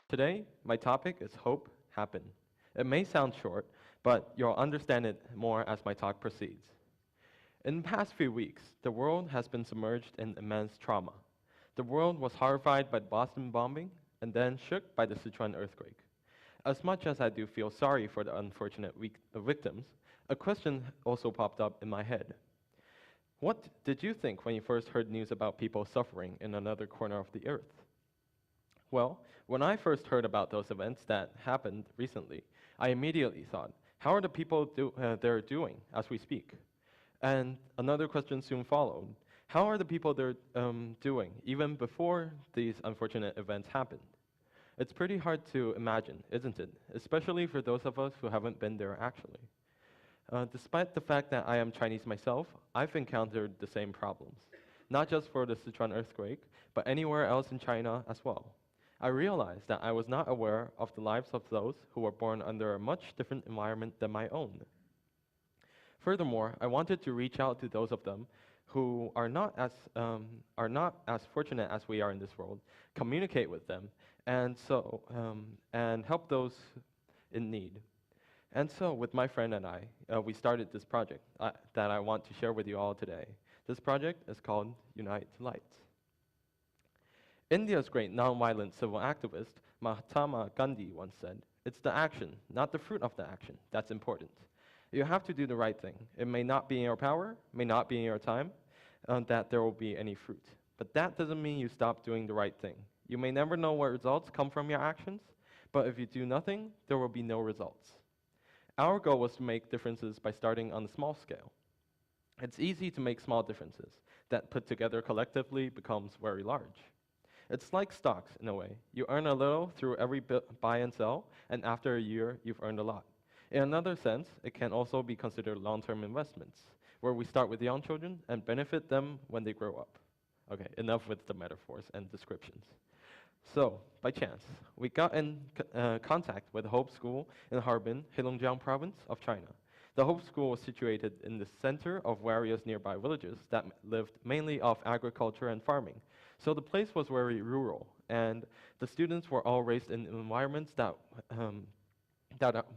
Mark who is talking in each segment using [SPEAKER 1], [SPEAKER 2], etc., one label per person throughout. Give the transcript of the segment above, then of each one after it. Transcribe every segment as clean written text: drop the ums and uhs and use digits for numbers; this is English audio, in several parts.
[SPEAKER 1] Today, my topic is Hope Happen. It may sound short, but you'll understand it more as my talk proceeds. In the past few weeks, the world has been submerged in immense trauma. The world was horrified by the Boston bombing and then shook by the Sichuan earthquake. As much as I do feel sorry for the unfortunate victims, a question also popped up in my head. What did you think when you first heard news about people suffering in another corner of the earth? Well, when I first heard about those events that happened recently, I immediately thought, how are the people there doing as we speak? And another question soon followed. How are the people there doing even before these unfortunate events happened? It's pretty hard to imagine, isn't it? Especially for those of us who haven't been there actually. Despite the fact that I am Chinese myself, I've encountered the same problems. Not just for the Sichuan earthquake, but anywhere else in China as well. I realized that I was not aware of the lives of those who were born under a much different environment than my own. Furthermore, I wanted to reach out to those of them who are not as fortunate as we are in this world, communicate with them, and help those in need. And so, with my friend and I, we started this project that I want to share with you all today. This project is called Unite to Light. India's great nonviolent civil activist, Mahatma Gandhi, once said, "It's the action, not the fruit of the action, that's important." You have to do the right thing. It may not be in your power, may not be in your time, that there will be any fruit. But that doesn't mean you stop doing the right thing. You may never know what results come from your actions, but if you do nothing, there will be no results. Our goal was to make differences by starting on a small scale. It's easy to make small differences that put together collectively becomes very large. It's like stocks in a way. You earn a little through every buy and sell, and after a year, you've earned a lot. In another sense, it can also be considered long-term investments, where we start with young children and benefit them when they grow up. Okay, enough with the metaphors and descriptions. So, by chance, we got in contact with Hope School in Harbin, Heilongjiang province of China. The Hope School was situated in the center of various nearby villages that lived mainly off agriculture and farming. So the place was very rural, and the students were all raised in environments that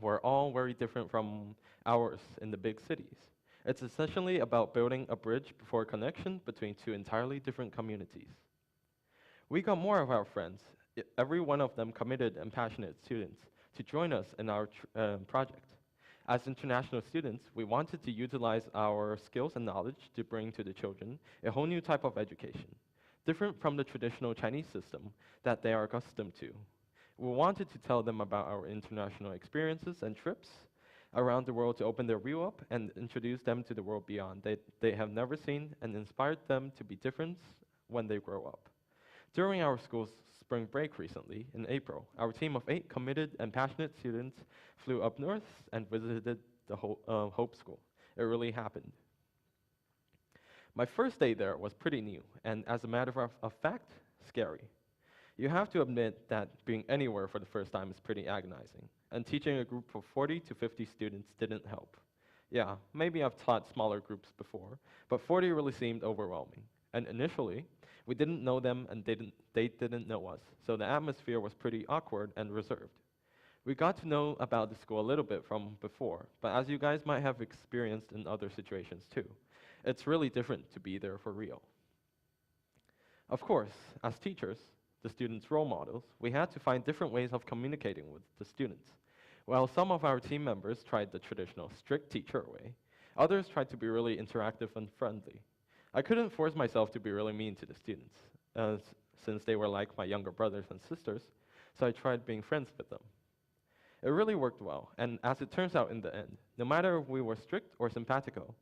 [SPEAKER 1] were all very different from ours in the big cities. It's essentially about building a bridge for connection between two entirely different communities. We got more of our friends, every one of them committed and passionate students, to join us in our project. As international students, we wanted to utilize our skills and knowledge to bring to the children a whole new type of education, different from the traditional Chinese system that they are accustomed to. We wanted to tell them about our international experiences and trips around the world to open their view up and introduce them to the world beyond that they have never seen and inspired them to be different when they grow up. During our school's spring break recently, in April, our team of 8 committed and passionate students flew up north and visited the Hope School. It really happened. My first day there was pretty new, and as a matter of fact, scary. You have to admit that being anywhere for the first time is pretty agonizing, and teaching a group of 40 to 50 students didn't help. Yeah, maybe I've taught smaller groups before, but 40 really seemed overwhelming. And initially, we didn't know them and they didn't know us, so the atmosphere was pretty awkward and reserved. We got to know about the school a little bit from before, but as you guys might have experienced in other situations too, it's really different to be there for real. Of course, as teachers, the students' role models, we had to find different ways of communicating with the students. While some of our team members tried the traditional strict teacher way, others tried to be really interactive and friendly. I couldn't force myself to be really mean to the students, since they were like my younger brothers and sisters, so I tried being friends with them. It really worked well, and as it turns out in the end, no matter if we were strict or simpatico,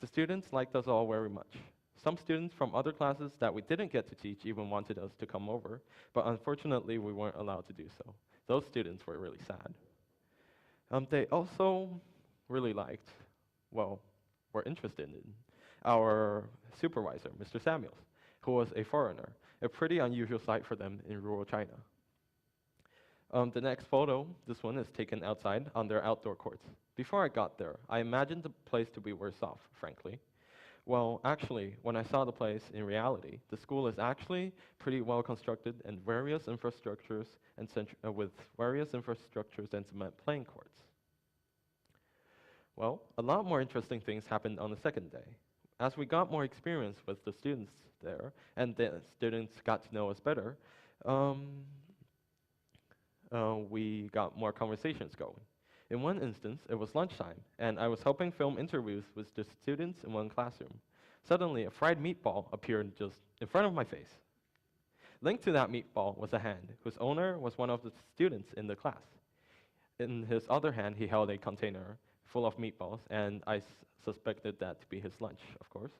[SPEAKER 1] the students liked us all very much. Some students from other classes that we didn't get to teach even wanted us to come over, but unfortunately we weren't allowed to do so. Those students were really sad. They also really liked, well, were interested in our supervisor, Mr. Samuels, who was a foreigner, a pretty unusual sight for them in rural China. The next photo, this one is taken outside on their outdoor courts. Before I got there, I imagined the place to be worse off, frankly. Well, actually, when I saw the place in reality, the school is actually pretty well constructed and with various infrastructures and cement playing courts. Well, a lot more interesting things happened on the second day. As we got more experience with the students there, and the students got to know us better, um, we got more conversations going. In one instance, it was lunchtime, and I was helping film interviews with the students in one classroom. Suddenly, a fried meatball appeared just in front of my face. Linked to that meatball was a hand, whose owner was one of the students in the class. In his other hand, he held a container full of meatballs, and I suspected that to be his lunch, of course.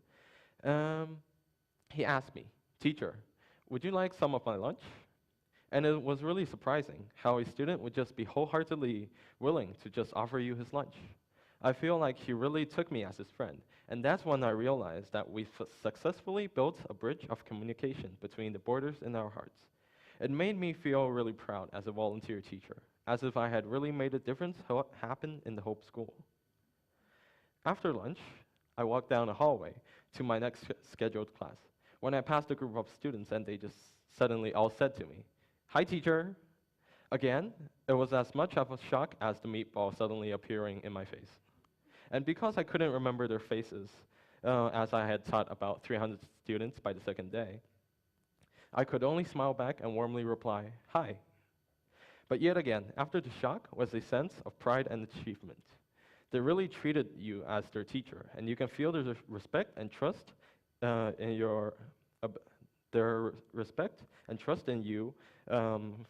[SPEAKER 1] Um, he asked me, "Teacher, would you like some of my lunch?" And it was really surprising how a student would just be wholeheartedly willing to just offer you his lunch. I feel like he really took me as his friend, and that's when I realized that we successfully built a bridge of communication between the borders in our hearts. It made me feel really proud as a volunteer teacher, as if I had really made a difference happen in the Hope School. After lunch, I walked down the hallway to my next scheduled class. When I passed a group of students and they just suddenly all said to me, "Hi, teacher." Again, it was as much of a shock as the meatball suddenly appearing in my face. And because I couldn't remember their faces, as I had taught about 300 students by the second day, I could only smile back and warmly reply, "Hi." But yet again, after the shock was a sense of pride and achievement. They really treated you as their teacher, and you can feel their respect and trust in your their respect and trust in you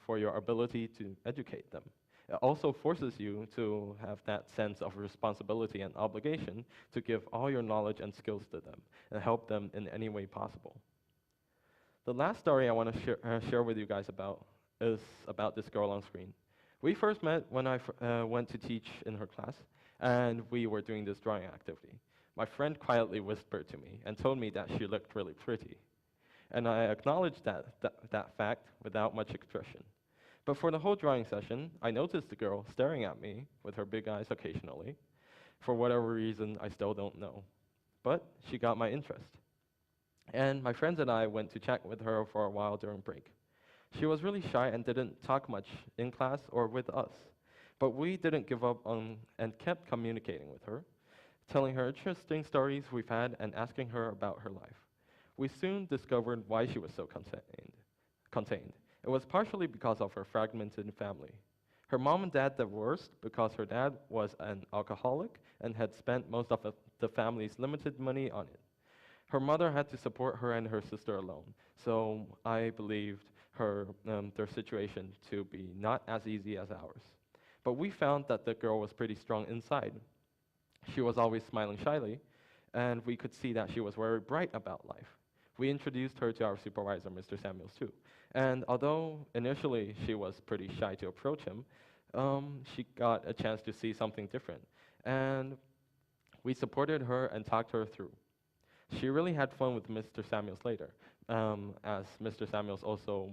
[SPEAKER 1] for your ability to educate them. It also forces you to have that sense of responsibility and obligation to give all your knowledge and skills to them and help them in any way possible. The last story I want to share with you guys is about this girl on screen. We first met when I went to teach in her class, and we were doing this drawing activity. My friend quietly whispered to me and told me that she looked really pretty. And I acknowledged that fact without much expression. But for the whole drawing session, I noticed the girl staring at me with her big eyes occasionally. For whatever reason, I still don't know. But she got my interest. And my friends and I went to chat with her for a while during break. She was really shy and didn't talk much in class or with us. But we didn't give up on and kept communicating with her, telling her interesting stories we've had and asking her about her life. We soon discovered why she was so contained. It was partially because of her fragmented family. Her mom and dad divorced because her dad was an alcoholic and had spent most of the family's limited money on it. Her mother had to support her and her sister alone, so I believed their situation to be not as easy as ours. But we found that the girl was pretty strong inside. She was always smiling shyly, and we could see that she was very bright about life. We introduced her to our supervisor, Mr. Samuels, too. And although initially she was pretty shy to approach him, she got a chance to see something different. And we supported her and talked her through. She really had fun with Mr. Samuels later, as Mr. Samuels also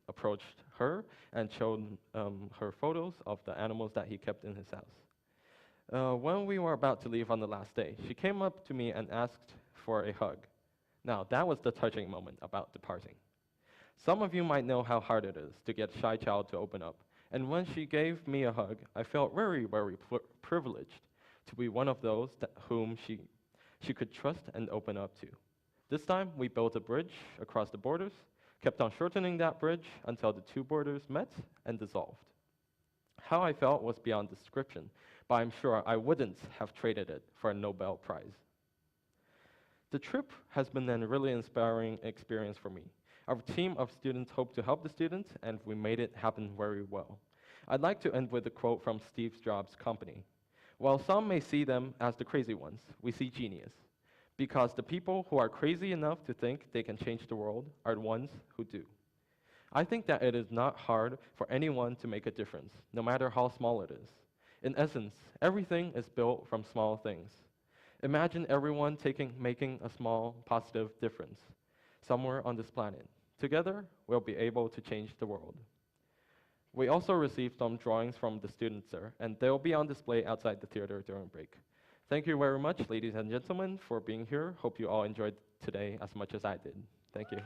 [SPEAKER 1] approached her and showed her photos of the animals that he kept in his house. When we were about to leave on the last day, she came up to me and asked for a hug. Now, that was the touching moment about departing. Some of you might know how hard it is to get a shy child to open up, and when she gave me a hug, I felt very, very privileged to be one of those whom she could trust and open up to. This time, we built a bridge across the borders, kept on shortening that bridge until the two borders met and dissolved. How I felt was beyond description, but I'm sure I wouldn't have traded it for a Nobel Prize. The trip has been a really inspiring experience for me. Our team of students hoped to help the students, and we made it happen very well. I'd like to end with a quote from Steve Jobs' company. While some may see them as the crazy ones, we see genius, because the people who are crazy enough to think they can change the world are the ones who do. I think that it is not hard for anyone to make a difference, no matter how small it is. In essence, everything is built from small things. Imagine everyone making a small positive difference somewhere on this planet. Together, we'll be able to change the world. We also received some drawings from the students there, and they'll be on display outside the theater during break. Thank you very much, ladies and gentlemen, for being here. Hope you all enjoyed today as much as I did. Thank you.